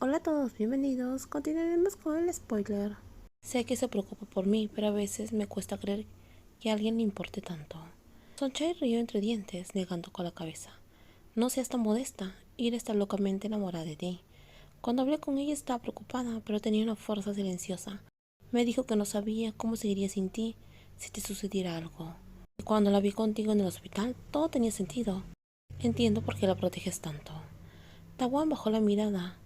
Hola a todos, bienvenidos. Continuaremos con el spoiler. Sé que se preocupa por mí, pero a veces me cuesta creer que a alguien le importe tanto. Sonchai rió entre dientes, negando con la cabeza. No seas tan modesta. Ira está locamente enamorada de ti. Cuando hablé con ella estaba preocupada, pero tenía una fuerza silenciosa. Me dijo que no sabía cómo seguiría sin ti si te sucediera algo. Y cuando la vi contigo en el hospital, todo tenía sentido. Entiendo por qué la proteges tanto. Tawan bajó la mirada.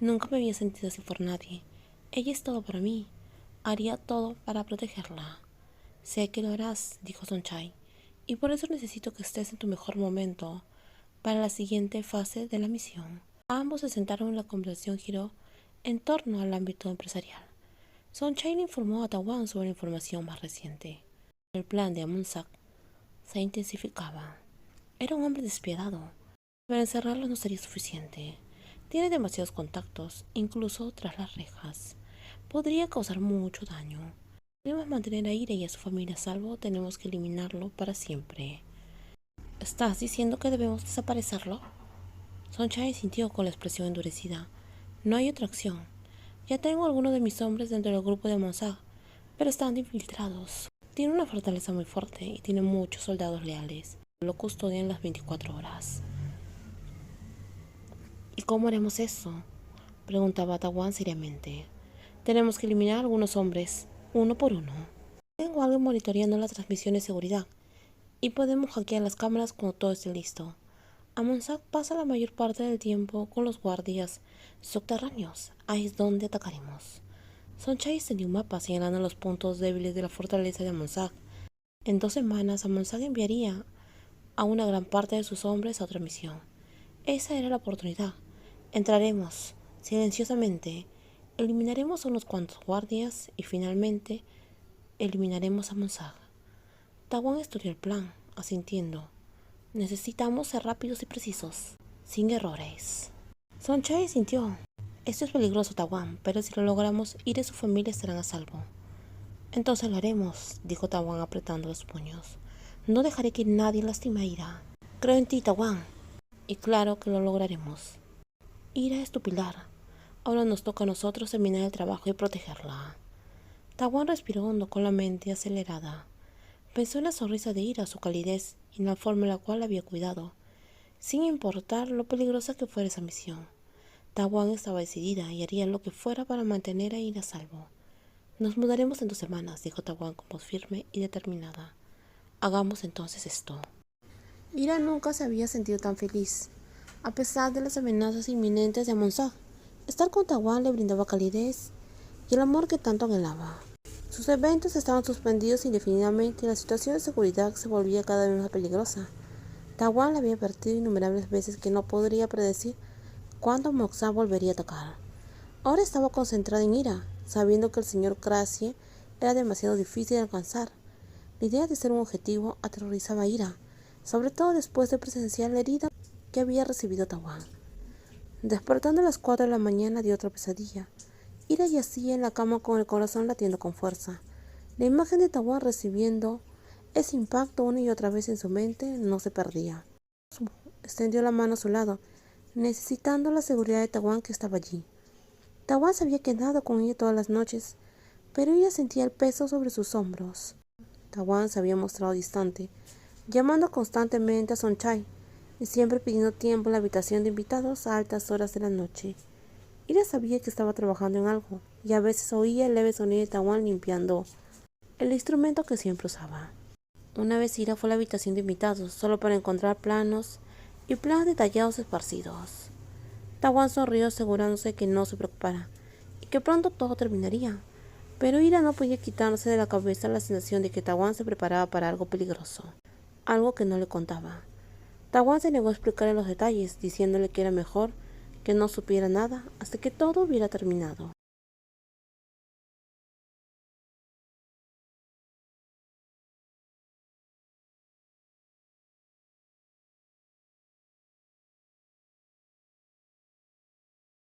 Nunca me había sentido así por nadie. Ella es todo para mí. Haría todo para protegerla. Sé que lo harás, dijo Sonchai, y por eso necesito que estés en tu mejor momento para la siguiente fase de la misión. Ambos se sentaron y la conversación giró en torno al ámbito empresarial. Sonchai le informó a Tawan sobre la información más reciente. El plan de Amonsak se intensificaba. Era un hombre despiadado, pero encerrarlo no sería suficiente. Tiene demasiados contactos, incluso tras las rejas. Podría causar mucho daño. Si queremos mantener a Ira y a su familia a salvo, tenemos que eliminarlo para siempre. ¿Estás diciendo que debemos desaparecerlo? Sonchai sintió con la expresión endurecida. No hay otra opción. Ya tengo algunos de mis hombres dentro del grupo de Monsag, pero están infiltrados. Tiene una fortaleza muy fuerte y tiene muchos soldados leales. Lo custodian las 24 horas. ¿Y cómo haremos eso?, preguntaba Tawan seriamente. Tenemos que eliminar a algunos hombres, uno por uno. Tengo algo monitoreando la transmisión de seguridad y podemos hackear las cámaras cuando todo esté listo. Amonsak pasa la mayor parte del tiempo con los guardias subterráneos. Ahí es donde atacaremos. Sonchai extendió un mapa señalando los puntos débiles de la fortaleza de Amonsak. En 2 semanas, Amonsak enviaría a una gran parte de sus hombres a otra misión. Esa era la oportunidad. Entraremos silenciosamente, eliminaremos a unos cuantos guardias y finalmente eliminaremos a Monsag. Tawan estudió el plan, asintiendo. Necesitamos ser rápidos y precisos, sin errores. Sonchai sintió. Esto es peligroso, Tawan, pero si lo logramos, Ira y su familia estarán a salvo. Entonces lo haremos, dijo Tawan apretando los puños. No dejaré que nadie lastime a Ira. Creo en ti, Tawan, y claro que lo lograremos. Ira es tu pilar. Ahora nos toca a nosotros terminar el trabajo y protegerla. Tawan respiró hondo con la mente acelerada. Pensó en la sonrisa de Ira, su calidez y en la forma en la cual la había cuidado, sin importar lo peligrosa que fuera esa misión. Tawan estaba decidida y haría lo que fuera para mantener a Ira a salvo. Nos mudaremos en 2 semanas, dijo Tawan con voz firme y determinada. Hagamos entonces esto. Ira nunca se había sentido tan feliz. A pesar de las amenazas inminentes de Monsag, estar con Tawan le brindaba calidez y el amor que tanto anhelaba. Sus eventos estaban suspendidos indefinidamente y la situación de seguridad se volvía cada vez más peligrosa. Tawan le había advertido innumerables veces que no podría predecir cuándo Monsag volvería a atacar. Ahora estaba concentrada en Ira, sabiendo que el señor Krasie era demasiado difícil de alcanzar. La idea de ser un objetivo aterrorizaba a Ira, sobre todo después de presenciar la herida que había recibido Tawan. Despertando a las 4 de la mañana de otra pesadilla, Ira yacía en la cama con el corazón latiendo con fuerza. La imagen de Tawan recibiendo ese impacto una y otra vez en su mente no se perdía. Extendió la mano a su lado, necesitando la seguridad de Tawan que estaba allí. Tawan se había quedado con ella todas las noches, pero ella sentía el peso sobre sus hombros. Tawan se había mostrado distante, llamando constantemente a Sonchai y siempre pidiendo tiempo en la habitación de invitados a altas horas de la noche. Ira sabía que estaba trabajando en algo y a veces oía el leve sonido de Tawan limpiando el instrumento que siempre usaba. Una vez Ira fue a la habitación de invitados solo para encontrar planos y planos detallados esparcidos. Tawan sonrió asegurándose que no se preocupara y que pronto todo terminaría. Pero Ira no podía quitarse de la cabeza la sensación de que Tawan se preparaba para algo peligroso, algo que no le contaba. Tawan se negó a explicarle los detalles, diciéndole que era mejor que no supiera nada hasta que todo hubiera terminado.